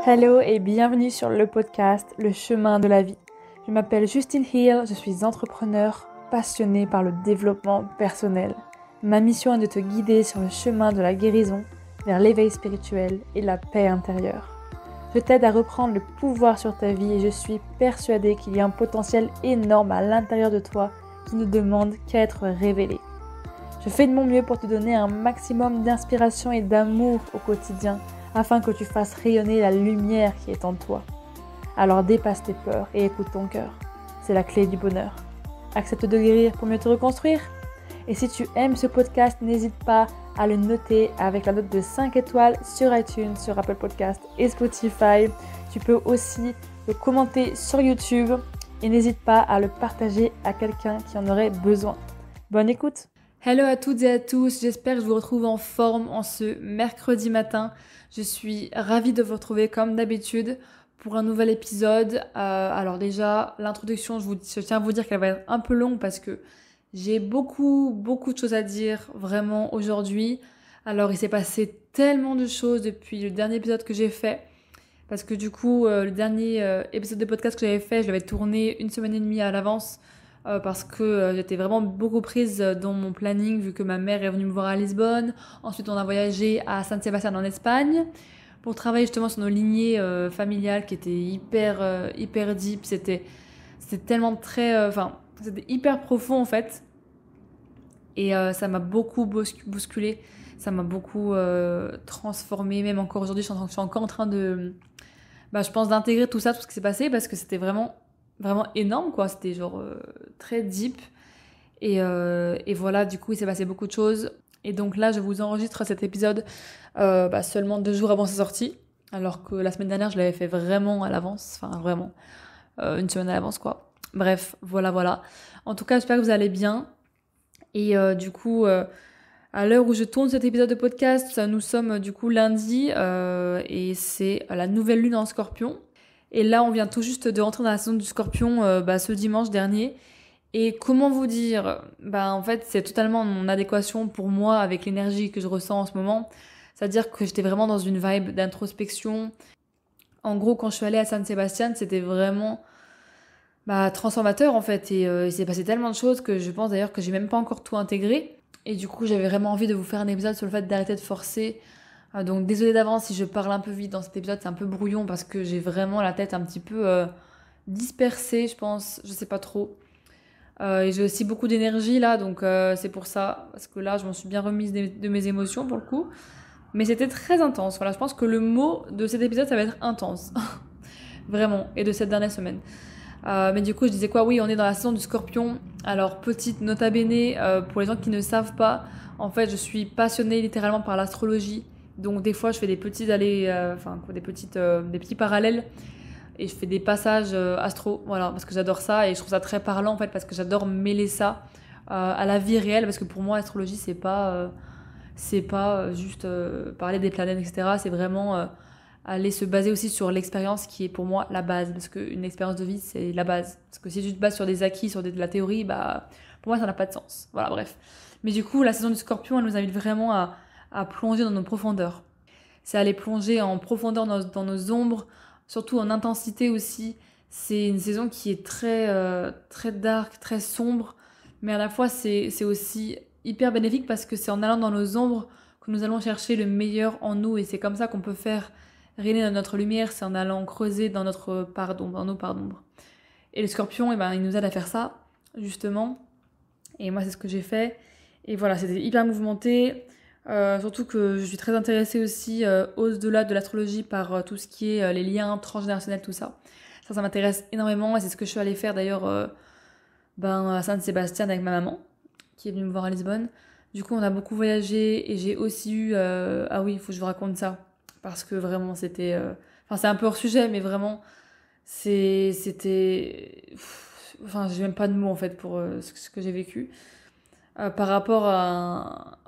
Hello et bienvenue sur le podcast Le chemin de la vie. Je m'appelle Justine Hill, je suis entrepreneur passionnée par le développement personnel. Ma mission est de te guider sur le chemin de la guérison vers l'éveil spirituel et la paix intérieure. Je t'aide à reprendre le pouvoir sur ta vie et je suis persuadée qu'il y a un potentiel énorme à l'intérieur de toi qui ne demande qu'à être révélé. Je fais de mon mieux pour te donner un maximum d'inspiration et d'amour au quotidien afin que tu fasses rayonner la lumière qui est en toi. Alors dépasse tes peurs et écoute ton cœur. C'est la clé du bonheur. Accepte de guérir pour mieux te reconstruire. Et si tu aimes ce podcast, n'hésite pas à le noter avec la note de 5 étoiles sur iTunes, sur Apple Podcast et Spotify. Tu peux aussi le commenter sur YouTube et n'hésite pas à le partager à quelqu'un qui en aurait besoin. Bonne écoute! Hello à toutes et à tous, j'espère que je vous retrouve en forme en ce mercredi matin. Je suis ravie de vous retrouver comme d'habitude pour un nouvel épisode. Alors déjà, l'introduction, je tiens à vous dire qu'elle va être un peu longue parce que j'ai beaucoup de choses à dire vraiment aujourd'hui. Alors il s'est passé tellement de choses depuis le dernier épisode que j'ai fait. Parce que du coup, le dernier épisode de podcast que j'avais fait, je l'avais tourné 1 semaine et demie à l'avance. Parce que j'étais vraiment beaucoup prise dans mon planning vu que ma mère est venue me voir à Lisbonne. Ensuite, on a voyagé à San Sebastián en Espagne pour travailler justement sur nos lignées familiales qui étaient hyper deep. C'était tellement c'était hyper profond en fait. Et ça m'a beaucoup bousculé. Ça m'a beaucoup transformée. Même encore aujourd'hui, je suis encore en train de, je pense, d'intégrer tout ça, tout ce qui s'est passé parce que c'était vraiment énorme quoi, c'était genre très deep et voilà, du coup il s'est passé beaucoup de choses et donc là je vous enregistre cet épisode seulement 2 jours avant sa sortie alors que la semaine dernière je l'avais fait vraiment à l'avance, vraiment 1 semaine à l'avance quoi. Bref, voilà. En tout cas j'espère que vous allez bien et du coup à l'heure où je tourne cet épisode de podcast, nous sommes du coup lundi et c'est la nouvelle lune en Scorpion. Et là, on vient tout juste de rentrer dans la saison du Scorpion ce dimanche dernier. Et comment vous dire, en fait, c'est totalement en adéquation pour moi avec l'énergie que je ressens en ce moment. C'est-à-dire que j'étais vraiment dans une vibe d'introspection. En gros, quand je suis allée à San Sebastián, c'était vraiment transformateur en fait. Et il s'est passé tellement de choses que je pense d'ailleurs que j'ai même pas encore tout intégré. Et du coup, j'avais vraiment envie de vous faire un épisode sur le fait d'arrêter de forcer. Donc désolée d'avance si je parle un peu vite dans cet épisode, c'est un peu brouillon parce que j'ai vraiment la tête un petit peu dispersée, je pense, je sais pas trop. Et j'ai aussi beaucoup d'énergie là, donc c'est pour ça, parce que là je m'en suis bien remise de mes émotions pour le coup. Mais c'était très intense, voilà, je pense que le mot de cet épisode ça va être intense. Vraiment, et de cette dernière semaine. Mais du coup je disais quoi, oui on est dans la saison du Scorpion. Alors petite nota bene, pour les gens qui ne savent pas, en fait je suis passionnée littéralement par l'astrologie. Donc des fois je fais des petits des petits parallèles et je fais des passages astro, voilà, parce que j'adore ça et je trouve ça très parlant en fait parce que j'adore mêler ça à la vie réelle parce que pour moi l'astrologie c'est pas juste parler des planètes etc. C'est vraiment aller se baser aussi sur l'expérience qui est pour moi la base parce qu'une expérience de vie c'est la base parce que si tu te bases sur des acquis, sur de la théorie, pour moi ça n'a pas de sens. Voilà, bref. Mais du coup la saison du Scorpion elle nous invite vraiment à plonger dans nos profondeurs. C'est aller plonger en profondeur dans nos ombres, surtout en intensité aussi. C'est une saison qui est très dark, très sombre, mais à la fois c'est aussi hyper bénéfique parce que c'est en allant dans nos ombres que nous allons chercher le meilleur en nous et c'est comme ça qu'on peut faire rayonner notre lumière, c'est en allant creuser dans notre part d'ombre, dans nos parts d'ombre. Et le Scorpion, il nous aide à faire ça, justement. Et moi, c'est ce que j'ai fait. Et voilà, c'était hyper mouvementé. Surtout que je suis très intéressée aussi au-delà de l'astrologie par tout ce qui est les liens transgénérationnels, tout ça. Ça m'intéresse énormément et c'est ce que je suis allée faire d'ailleurs à San Sebastián avec ma maman qui est venue me voir à Lisbonne. Du coup, on a beaucoup voyagé et j'ai aussi eu... Ah oui, il faut que je vous raconte ça parce que vraiment c'était... c'est un peu hors sujet mais vraiment c'était... j'ai même pas de mots en fait pour ce que j'ai vécu. Par rapport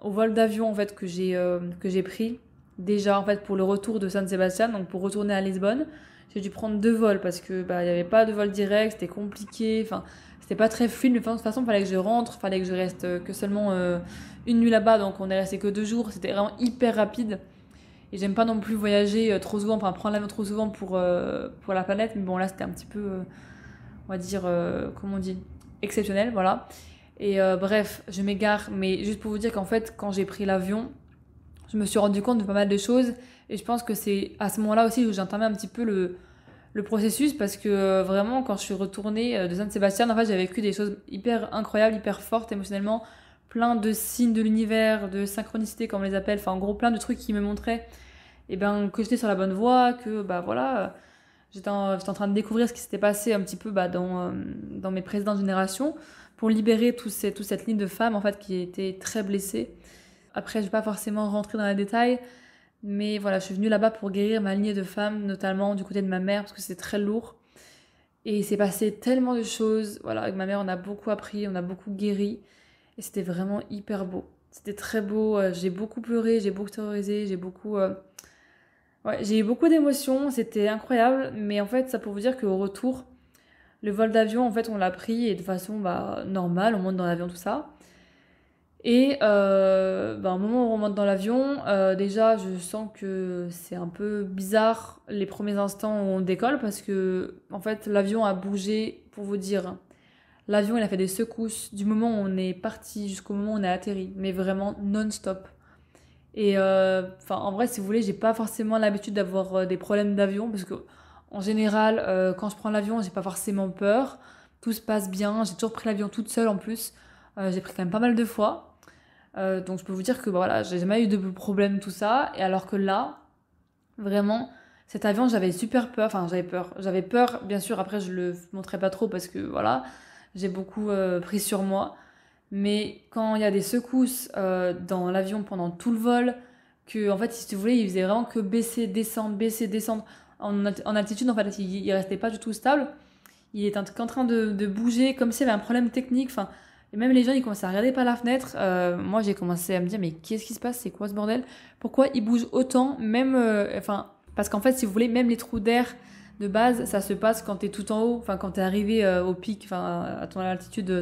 au vol d'avion en fait que j'ai pris déjà en fait pour le retour de San Sebastián, donc pour retourner à Lisbonne, j'ai dû prendre 2 vols parce que il y avait pas de vol direct, c'était compliqué, c'était pas très fluide, mais de toute façon il fallait que je rentre, fallait que je reste que seulement 1 nuit là-bas, donc on est resté que 2 jours, c'était vraiment hyper rapide Et j'aime pas non plus voyager trop souvent, enfin prendre l'avion trop souvent pour la planète. Mais bon, là, c'était un petit peu, on va dire, comment on dit, exceptionnel, voilà. Et bref, je m'égare, mais juste pour vous dire qu'en fait, quand j'ai pris l'avion, je me suis rendu compte de pas mal de choses. Et je pense que c'est à ce moment-là aussi où j'ai entamé un petit peu le processus, parce que vraiment, quand je suis retournée de Saint-Sébastien, en fait, j'avais vécu des choses hyper incroyables, hyper fortes émotionnellement, plein de signes de l'univers, de synchronicité, comme on les appelle, enfin en gros, plein de trucs qui me montraient que j'étais sur la bonne voie, que voilà, j'étais en train de découvrir ce qui s'était passé un petit peu dans mes précédentes générations, pour libérer toute cette ligne de femmes en fait qui était très blessée. Après, je vais pas forcément rentrer dans les détails, mais voilà, je suis venue là-bas pour guérir ma lignée de femmes, notamment du côté de ma mère, parce que c'était très lourd. Et il s'est passé tellement de choses. Voilà, avec ma mère, on a beaucoup appris, on a beaucoup guéri. Et c'était vraiment hyper beau. C'était très beau. J'ai beaucoup pleuré, j'ai beaucoup terrorisé, j'ai eu beaucoup d'émotions. C'était incroyable. Mais en fait, ça pour vous dire qu'au retour, le vol d'avion, en fait, on l'a pris et de façon normale, on monte dans l'avion, tout ça. Et au moment où on monte dans l'avion, déjà je sens que c'est un peu bizarre les premiers instants où on décolle, parce que en fait l'avion a bougé, pour vous dire. L'avion il a fait des secousses du moment où on est parti jusqu'au moment où on a atterri, mais vraiment non-stop. Et en vrai, si vous voulez, j'ai pas forcément l'habitude d'avoir des problèmes d'avion, parce que en général, quand je prends l'avion, j'ai pas forcément peur. Tout se passe bien. J'ai toujours pris l'avion toute seule en plus. J'ai pris quand même pas mal de fois. Donc je peux vous dire que voilà, j'ai jamais eu de problème tout ça. Et alors que là, vraiment, cet avion, j'avais super peur. Enfin, j'avais peur. J'avais peur, bien sûr. Après, je le montrais pas trop parce que voilà, j'ai beaucoup pris sur moi. Mais quand il y a des secousses dans l'avion pendant tout le vol, que en fait, si vous voulez, il faisait vraiment que baisser, descendre. En altitude, en fait, il restait pas du tout stable. Il était en train de bouger comme s'il y avait un problème technique. Enfin, et même les gens, ils commençaient à regarder par la fenêtre. Moi, j'ai commencé à me dire, mais qu'est-ce qui se passe? C'est quoi ce bordel? Pourquoi il bouge autant? Même, parce qu'en fait, si vous voulez, même les trous d'air de base, ça se passe quand t'es tout en haut. Enfin, quand t'es arrivé au pic, enfin, à ton altitude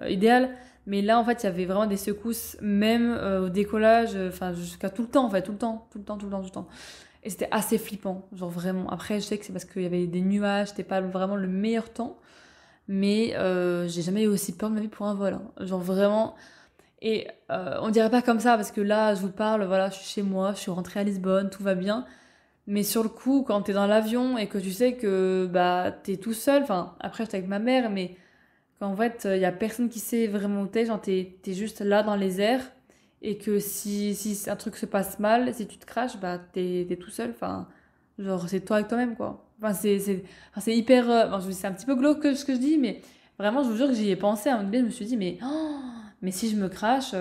idéale. Mais là, en fait, il y avait vraiment des secousses, même au décollage, jusqu'à tout le temps, en fait, tout le temps. Et c'était assez flippant, genre vraiment. Après, je sais que c'est parce qu'il y avait des nuages, c'était pas vraiment le meilleur temps. Mais j'ai jamais eu aussi peur de ma vie pour un vol, hein. Genre vraiment. Et on dirait pas comme ça, parce que là, je vous parle, voilà, je suis chez moi, je suis rentrée à Lisbonne, tout va bien. Mais sur le coup, quand t'es dans l'avion et que tu sais que t'es tout seul, enfin, après j'étais avec ma mère, mais qu'en fait, y a personne qui sait vraiment où t'es, genre t'es juste là dans les airs, et que si un truc se passe mal, si tu te craches, t'es tout seul, enfin, genre c'est toi avec toi-même, quoi. C'est hyper. C'est un petit peu glauque ce que je dis, mais vraiment, je vous jure que j'y ai pensé à un moment donné, je me suis dit, mais si je me crache,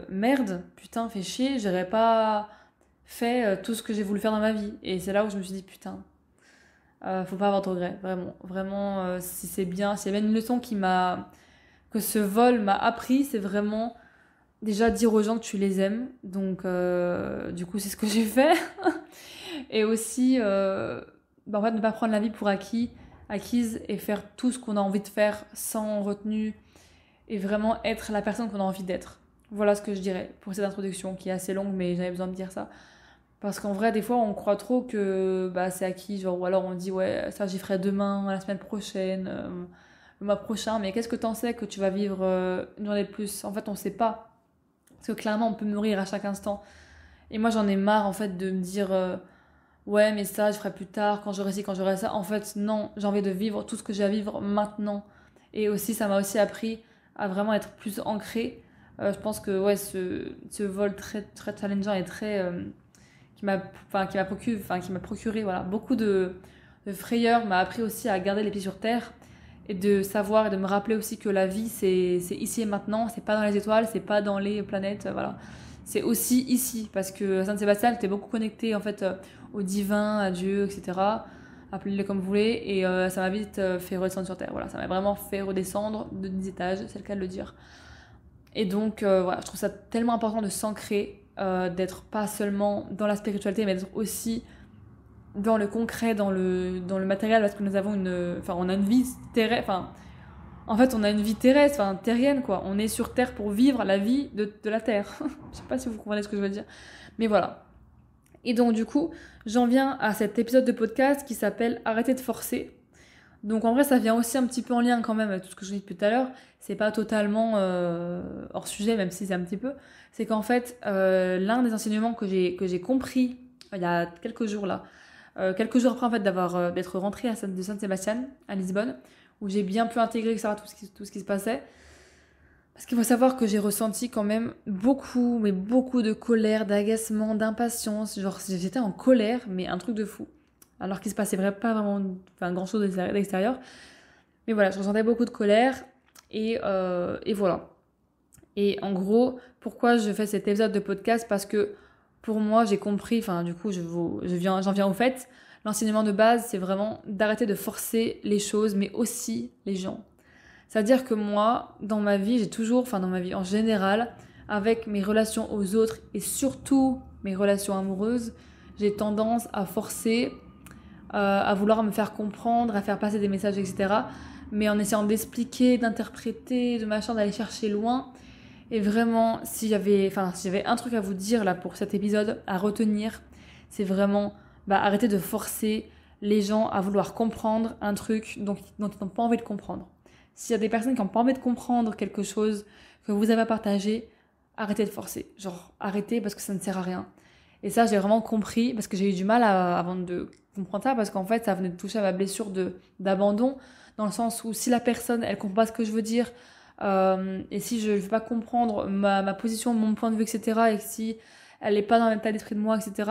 merde, putain, fais chier, j'aurais pas fait tout ce que j'ai voulu faire dans ma vie. Et c'est là où je me suis dit, putain, faut pas avoir de regrets, vraiment. Vraiment, si c'est bien, s'il y avait une leçon que ce vol m'a appris, c'est vraiment déjà dire aux gens que tu les aimes. Donc, du coup, c'est ce que j'ai fait. Et aussi, en fait, ne pas prendre la vie pour acquise, et faire tout ce qu'on a envie de faire sans retenue, et vraiment être la personne qu'on a envie d'être. Voilà ce que je dirais pour cette introduction qui est assez longue, mais j'avais besoin de dire ça. Parce qu'en vrai, des fois, on croit trop que c'est acquis, genre, ou alors on dit, ouais, ça j'y ferai demain, la semaine prochaine, le mois prochain, mais qu'est-ce que t'en sais que tu vas vivre une journée de plus? En fait, on sait pas. Parce que clairement, on peut mourir à chaque instant. Et moi, j'en ai marre, en fait, de me dire, ouais, mais ça, je ferai plus tard, quand j'aurai ci, quand j'aurai ça. En fait, non, j'ai envie de vivre tout ce que j'ai à vivre maintenant. Et aussi, ça m'a aussi appris à vraiment être plus ancrée. Je pense que, ouais, ce vol très, très challengeant et très... qui m'a procuré voilà, beaucoup de frayeur, m'a appris aussi à garder les pieds sur terre, et de savoir et de me rappeler aussi que la vie, c'est ici et maintenant, c'est pas dans les étoiles, c'est pas dans les planètes, voilà. C'est aussi ici, parce que Saint-Sébastien était beaucoup connecté en fait au divin, à Dieu, etc. Appelez-le comme vous voulez, et ça m'a vite fait redescendre sur terre. Voilà, ça m'a vraiment fait redescendre de 10 étages, c'est le cas de le dire. Et donc voilà, je trouve ça tellement important de s'ancrer, d'être pas seulement dans la spiritualité, mais d'être aussi dans le concret, dans le matériel, parce que nous avons on a une vie terrestre, en fait, on a une vie terrestre, terrienne, quoi. On est sur Terre pour vivre la vie de la Terre. Je sais pas si vous comprenez ce que je veux dire. Mais voilà. Et donc du coup, j'en viens à cet épisode de podcast qui s'appelle Arrêtez de forcer. Donc en vrai, ça vient aussi un petit peu en lien quand même avec tout ce que je dis depuis tout à l'heure. C'est pas totalement hors sujet, même si c'est un petit peu. C'est qu'en fait, l'un des enseignements que j'ai compris il y a quelques jours là, quelques jours après en fait d'être rentrée de Saint-Sébastien, à Lisbonne, où j'ai bien pu intégrer etc., tout ce qui se passait. Parce qu'il faut savoir que j'ai ressenti quand même beaucoup, mais beaucoup de colère, d'agacement, d'impatience. Genre, j'étais en colère, mais un truc de fou. Alors qu'il se passait pas vraiment grand chose de l'extérieur. Mais voilà, je ressentais beaucoup de colère. Et voilà. Et en gros, pourquoi je fais cet épisode de podcast? Parce que pour moi, j'ai compris, du coup, j'en viens au fait. L'enseignement de base, c'est vraiment d'arrêter de forcer les choses, mais aussi les gens. C'est-à-dire que moi, dans ma vie, dans ma vie en général, avec mes relations aux autres et surtout mes relations amoureuses, j'ai tendance à forcer, à vouloir me faire comprendre, à faire passer des messages, etc. Mais en essayant d'expliquer, d'interpréter, d'aller chercher loin. Et vraiment, si j'avais un truc à vous dire là pour cet épisode, à retenir, c'est vraiment arrêter de forcer les gens à vouloir comprendre un truc dont ils n'ont pas envie de comprendre. S'il y a des personnes qui n'ont pas envie de comprendre quelque chose que vous avez à partager, arrêtez de forcer. Genre, arrêtez parce que ça ne sert à rien. Et ça, j'ai vraiment compris, parce que j'ai eu du mal avant de comprendre ça, parce qu'en fait, ça venait de toucher à ma blessure d'abandon, dans le sens où si la personne, elle comprend pas ce que je veux dire, et si je ne veux pas comprendre ma position, mon point de vue, etc., et que si elle n'est pas dans le même état d'esprit de moi, etc.,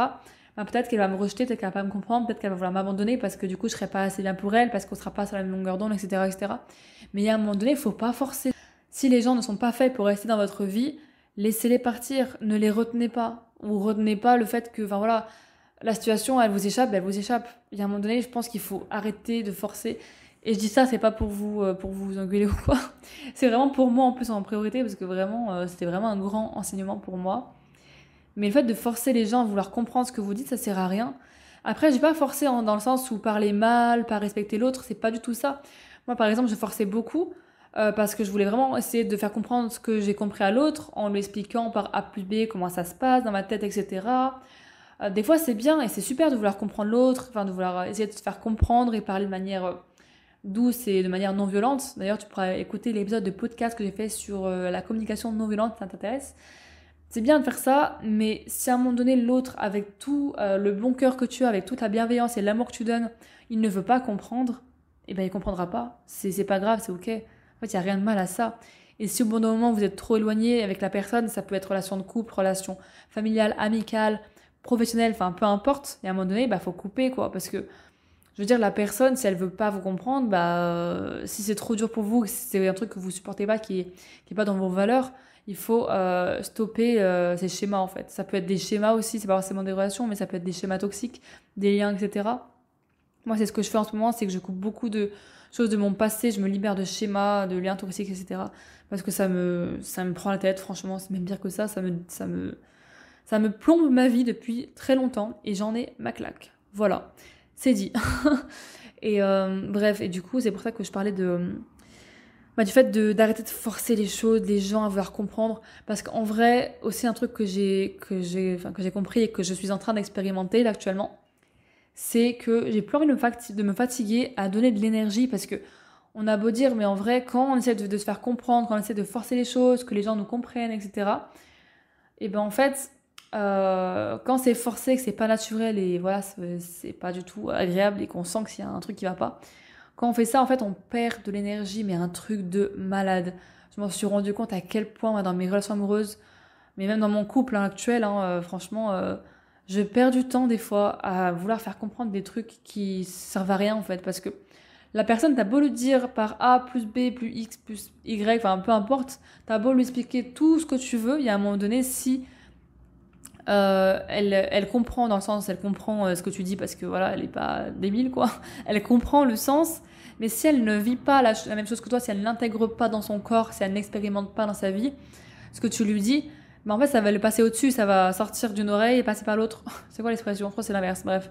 peut-être qu'elle va me rejeter, peut-être qu'elle va pas me comprendre, peut-être qu'elle va vouloir m'abandonner parce que du coup je serai pas assez bien pour elle, parce qu'on sera pas sur la même longueur d'onde, etc., etc. Mais il y a un moment donné, il faut pas forcer. Si les gens ne sont pas faits pour rester dans votre vie, laissez-les partir, ne les retenez pas, ou retenez pas le fait que, la situation, elle vous échappe. Il y a un moment donné, je pense qu'il faut arrêter de forcer. Et je dis ça, c'est pas pour vous engueuler ou quoi. C'est vraiment pour moi en plus en priorité, parce que vraiment, c'était vraiment un grand enseignement pour moi. Mais le fait de forcer les gens à vouloir comprendre ce que vous dites, ça sert à rien. Après, j'ai pas forcé dans le sens où parler mal, pas respecter l'autre, c'est pas du tout ça. Moi, par exemple, je forçais beaucoup parce que je voulais vraiment essayer de faire comprendre ce que j'ai compris à l'autre en lui expliquant par A plus B comment ça se passe dans ma tête, etc. Des fois, c'est bien et c'est super de vouloir comprendre l'autre, de vouloir essayer de se faire comprendre et parler de manière douce et de manière non violente. D'ailleurs, tu pourras écouter l'épisode de podcast que j'ai fait sur la communication non violente si ça t'intéresse. C'est bien de faire ça, mais si à un moment donné, l'autre, avec tout le bon cœur que tu as, avec toute la bienveillance et l'amour que tu donnes, il ne veut pas comprendre, il comprendra pas. C'est pas grave, c'est ok. En fait, il n'y a rien de mal à ça. Et si au bon moment, vous êtes trop éloigné avec la personne, ça peut être relation de couple, relation familiale, amicale, professionnelle, peu importe. Et à un moment donné, faut couper, quoi. Parce que, je veux dire, la personne, si elle veut pas vous comprendre, si c'est trop dur pour vous, si c'est un truc que vous supportez pas, qui est pas dans vos valeurs, il faut stopper ces schémas en fait. Ça peut être des schémas aussi, c'est pas forcément des relations, mais ça peut être des schémas toxiques, des liens, etc. Moi, c'est ce que je fais en ce moment, c'est que je coupe beaucoup de choses de mon passé, je me libère de schémas, de liens toxiques, etc. Parce que ça me prend la tête, franchement, c'est même pire que ça me plombe ma vie depuis très longtemps et j'en ai ma claque. Voilà, c'est dit. Et bref, et du coup, c'est pour ça que je parlais du fait d'arrêter de forcer les choses, les gens à vouloir comprendre, parce qu'en vrai, aussi un truc que j'ai compris et que je suis en train d'expérimenter là actuellement, c'est que j'ai plus envie de me fatiguer à donner de l'énergie, parce que on a beau dire, mais en vrai, quand on essaie de se faire comprendre, quand on essaie de forcer les choses, que les gens nous comprennent, etc., et en fait, quand c'est forcé, que c'est pas naturel et voilà, c'est pas du tout agréable et qu'on sent qu'il y a un truc qui va pas, quand on fait ça, en fait, on perd de l'énergie, mais un truc de malade. Je m'en suis rendu compte à quel point, moi, dans mes relations amoureuses, mais même dans mon couple actuel, franchement, je perds du temps des fois à vouloir faire comprendre des trucs qui servent à rien, en fait, parce que la personne, t'as beau lui dire par A plus B plus X plus Y, peu importe, t'as beau lui expliquer tout ce que tu veux, il y a un moment donné, si elle comprend, dans le sens, elle comprend ce que tu dis parce que voilà, elle est pas débile quoi. Elle comprend le sens, mais si elle ne vit pas la même chose que toi, si elle n'intègre pas dans son corps, si elle n'expérimente pas dans sa vie ce que tu lui dis, en fait ça va le passer au-dessus, ça va sortir d'une oreille et passer par l'autre. C'est quoi l'expression? Je crois que c'est l'inverse, bref.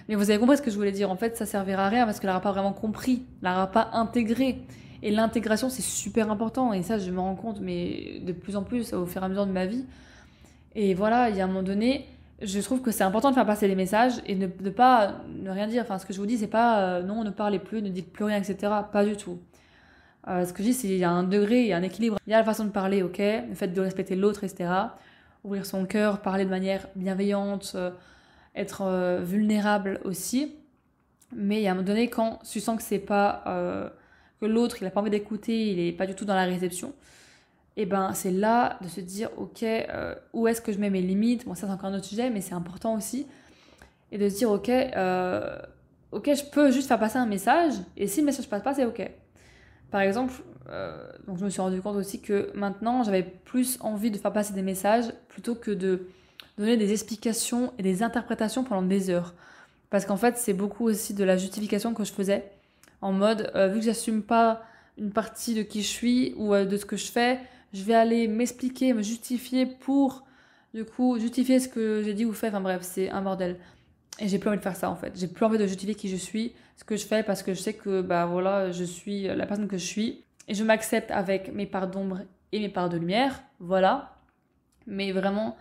Mais vous avez compris ce que je voulais dire. En fait, ça servira à rien parce qu'elle n'aura pas vraiment compris, elle n'aura pas intégré. Et l'intégration, c'est super important. Et ça, je me rends compte, mais de plus en plus, au fur et à mesure de ma vie. Et voilà, il y a un moment donné, je trouve que c'est important de faire passer les messages et de pas ne rien dire. Enfin, ce que je vous dis, c'est pas non, ne parlez plus, ne dites plus rien, etc. Pas du tout. Ce que je dis, c'est qu'il y a un degré, il y a un équilibre. Il y a la façon de parler, ok, le fait de respecter l'autre, etc. Ouvrir son cœur, parler de manière bienveillante, être vulnérable aussi. Mais il y a un moment donné, quand tu sens que c'est pas que l'autre, il a pas envie d'écouter, il est pas du tout dans la réception, et ben c'est là de se dire, ok, où est-ce que je mets mes limites. Bon, ça c'est encore un autre sujet, mais c'est important aussi. Et de se dire, ok, je peux juste faire passer un message, et si le message passe pas, c'est ok. Par exemple, donc je me suis rendu compte aussi que maintenant, j'avais plus envie de faire passer des messages plutôt que de donner des explications et des interprétations pendant des heures. Parce qu'en fait, c'est beaucoup aussi de la justification que je faisais, en mode, vu que j'assume pas une partie de qui je suis ou de ce que je fais, je vais aller m'expliquer, me justifier pour, du coup, justifier ce que j'ai dit ou fait. Enfin bref, c'est un bordel. Et j'ai plus envie de faire ça en fait. J'ai plus envie de justifier qui je suis, ce que je fais, parce que je sais que bah voilà, je suis la personne que je suis. Et je m'accepte avec mes parts d'ombre et mes parts de lumière. Voilà. Mais vraiment,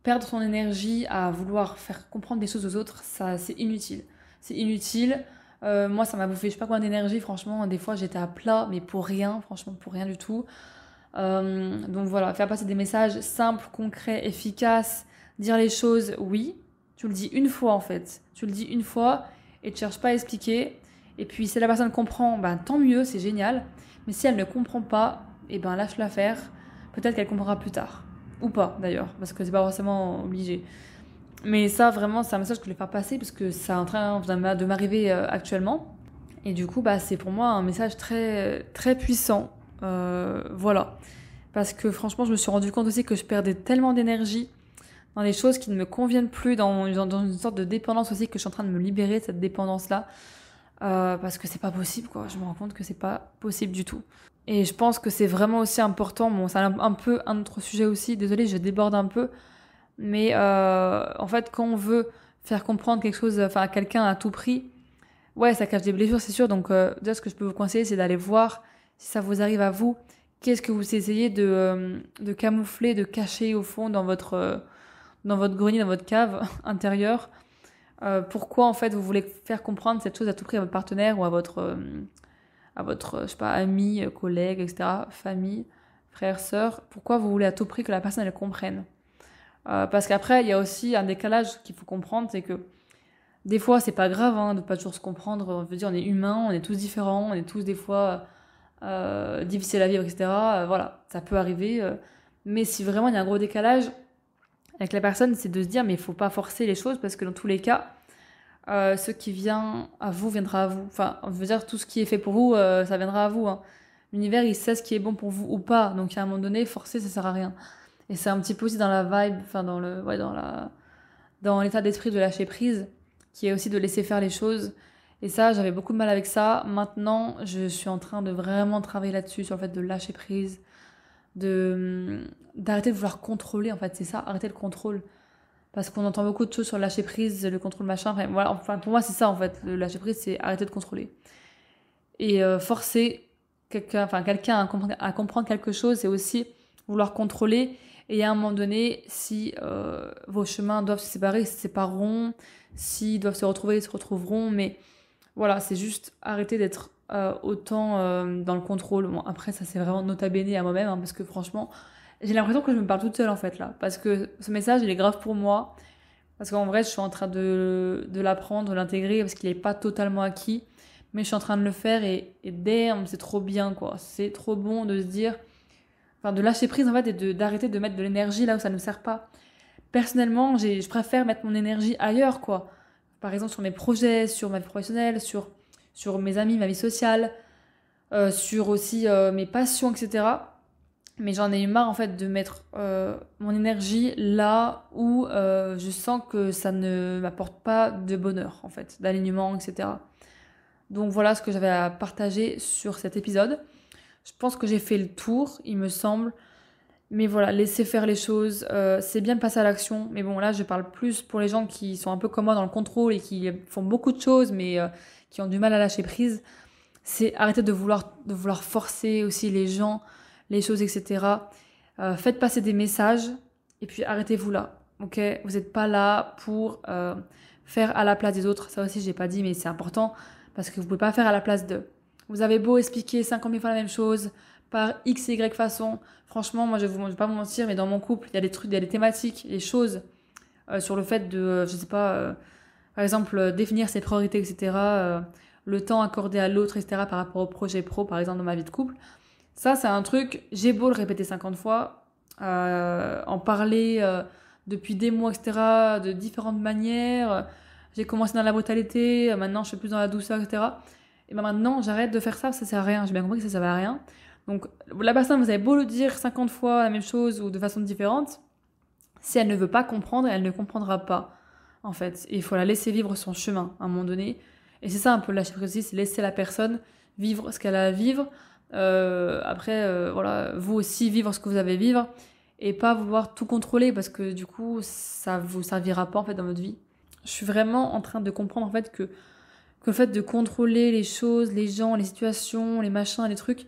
perdre son énergie à vouloir faire comprendre des choses aux autres, ça c'est inutile. C'est inutile. Moi, ça m'a bouffé je sais pas combien d'énergie. Franchement, des fois j'étais à plat, mais pour rien. Franchement, pour rien du tout. Donc voilà, faire passer des messages simples, concrets, efficaces, dire les choses, oui. Tu le dis une fois en fait. Tu le dis une fois et tu cherches pas à expliquer. Et puis si la personne comprend, ben tant mieux, c'est génial. Mais si elle ne comprend pas, et ben lâche-la faire. Peut-être qu'elle comprendra plus tard. Ou pas d'ailleurs, parce que c'est pas forcément obligé. Mais ça vraiment c'est un message que je voulais faire passer parce que ça est en train de m'arriver actuellement. Et du coup bah c'est pour moi un message très, très puissant. Voilà. Parce que franchement je me suis rendu compte aussi que je perdais tellement d'énergie dans des choses qui ne me conviennent plus, dans une sorte de dépendance aussi, que je suis en train de me libérer de cette dépendance-là. Parce que c'est pas possible, quoi. Je me rends compte que c'est pas possible du tout. Et je pense que c'est vraiment aussi important, bon, c'est un peu un autre sujet aussi, désolée, je déborde un peu, mais en fait, quand on veut faire comprendre quelque chose, enfin, à quelqu'un à tout prix, ouais, ça cache des blessures, c'est sûr, donc déjà, ce que je peux vous conseiller, c'est d'aller voir si ça vous arrive à vous, qu'est-ce que vous essayez de camoufler, de cacher au fond dans votre grenier, dans votre cave intérieure. Pourquoi en fait vous voulez faire comprendre cette chose à tout prix à votre partenaire ou à votre je sais pas, ami, collègue, etc., famille, frère, sœur. Pourquoi vous voulez à tout prix que la personne elle comprenne. Parce qu'après il y a aussi un décalage qu'il faut comprendre, c'est que des fois c'est pas grave hein, de pas toujours se comprendre. On veut dire on est humain, on est tous différents, on est tous des fois difficiles à vivre, etc. Voilà, ça peut arriver. Mais si vraiment il y a un gros décalage avec la personne, c'est de se dire mais il faut pas forcer les choses parce que dans tous les cas, ce qui vient à vous viendra à vous. Enfin, on veut dire tout ce qui est fait pour vous, ça viendra à vous. Hein. L'univers, il sait ce qui est bon pour vous ou pas. Donc à un moment donné, forcer, ça sert à rien. Et c'est un petit peu aussi dans la vibe, enfin dans l'état d'esprit de lâcher prise, qui est aussi de laisser faire les choses. Et ça, j'avais beaucoup de mal avec ça. Maintenant, je suis en train de vraiment travailler là-dessus, sur le fait de lâcher prise, d'arrêter de vouloir contrôler, en fait, c'est ça, arrêter le contrôle. Parce qu'on entend beaucoup de choses sur le lâcher prise, le contrôle machin, enfin, voilà, enfin pour moi c'est ça en fait, le lâcher prise c'est arrêter de contrôler. Et forcer quelqu'un à comprendre quelque chose, c'est aussi vouloir contrôler. Et à un moment donné, si vos chemins doivent se séparer, ils se sépareront, s'ils doivent se retrouver, ils se retrouveront, mais voilà, c'est juste arrêter d'être autant dans le contrôle. Bon, après, ça c'est vraiment nota bene à moi-même, hein, parce que franchement, j'ai l'impression que je me parle toute seule en fait là. Parce que ce message, il est grave pour moi. Parce qu'en vrai, je suis en train de l'apprendre, de l'intégrer, parce qu'il n'est pas totalement acquis. Mais je suis en train de le faire et damn, c'est trop bien quoi. C'est trop bon de se dire, enfin de lâcher prise en fait et d'arrêter de mettre de l'énergie là où ça ne sert pas. Personnellement, je préfère mettre mon énergie ailleurs quoi. Par exemple sur mes projets, sur ma vie professionnelle, sur mes amis, ma vie sociale, sur aussi mes passions, etc. Mais j'en ai eu marre en fait de mettre mon énergie là où je sens que ça ne m'apporte pas de bonheur en fait, d'alignement, etc. Donc voilà ce que j'avais à partager sur cet épisode. Je pense que j'ai fait le tour, il me semble. Mais voilà, laisser faire les choses, c'est bien de passer à l'action. Mais bon, là, je parle plus pour les gens qui sont un peu comme moi dans le contrôle et qui font beaucoup de choses, mais qui ont du mal à lâcher prise. C'est arrêter de vouloir forcer aussi les gens, les choses, etc. Faites passer des messages et puis arrêtez-vous là. ok? Vous n'êtes pas là pour faire à la place des autres. Ça aussi, j'ai pas dit, mais c'est important parce que vous pouvez pas faire à la place d'eux. Vous avez beau expliquer 50 000 fois la même chose par X et Y façon. Franchement, moi, je vais pas vous mentir, mais dans mon couple, il y a des trucs, il y a des thématiques, des choses sur le fait de, je sais pas, par exemple, définir ses priorités, etc., le temps accordé à l'autre, etc., par rapport au projet pro, par exemple, dans ma vie de couple. Ça, c'est un truc, j'ai beau le répéter 50 fois, en parler depuis des mois, etc., de différentes manières. J'ai commencé dans la brutalité, maintenant je suis plus dans la douceur, etc. Et ben maintenant, j'arrête de faire ça, ça sert à rien. J'ai bien compris que ça servait à rien. Donc, la personne, vous avez beau le dire 50 fois la même chose ou de façon différente, si elle ne veut pas comprendre, elle ne comprendra pas, en fait. Et il faut la laisser vivre son chemin, à un moment donné. Et c'est ça un peu lâcher prise aussi, c'est laisser la personne vivre ce qu'elle a à vivre. Après, voilà, vous aussi vivre ce que vous avez à vivre. Et pas vouloir tout contrôler, parce que du coup, ça vous servira pas, en fait, dans votre vie. Je suis vraiment en train de comprendre, en fait, que le fait de contrôler les choses, les gens, les situations, les machins, les trucs,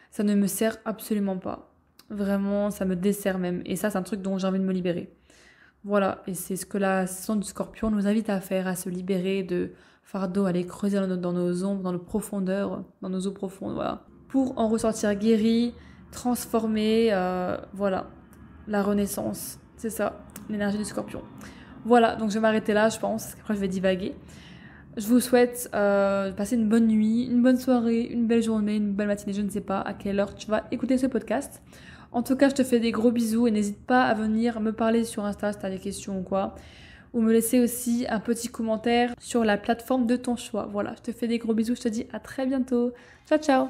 ça ne me sert absolument pas. Vraiment, ça me dessert même. Et ça, c'est un truc dont j'ai envie de me libérer. Voilà, et c'est ce que la saison du Scorpion nous invite à faire, à se libérer de fardeaux, à aller creuser dans nos ombres, dans nos profondeurs, dans nos eaux profondes, voilà. Pour en ressortir guéri, transformé, voilà. La renaissance, c'est ça, l'énergie du Scorpion. Voilà, donc je vais m'arrêter là, je pense, parce qu'après je vais divaguer. Je vous souhaite de passer une bonne nuit, une bonne soirée, une belle journée, une belle matinée, je ne sais pas à quelle heure tu vas écouter ce podcast. En tout cas, je te fais des gros bisous et n'hésite pas à venir me parler sur Insta si tu as des questions ou quoi. Ou me laisser aussi un petit commentaire sur la plateforme de ton choix. Voilà, je te fais des gros bisous, je te dis à très bientôt. Ciao, ciao!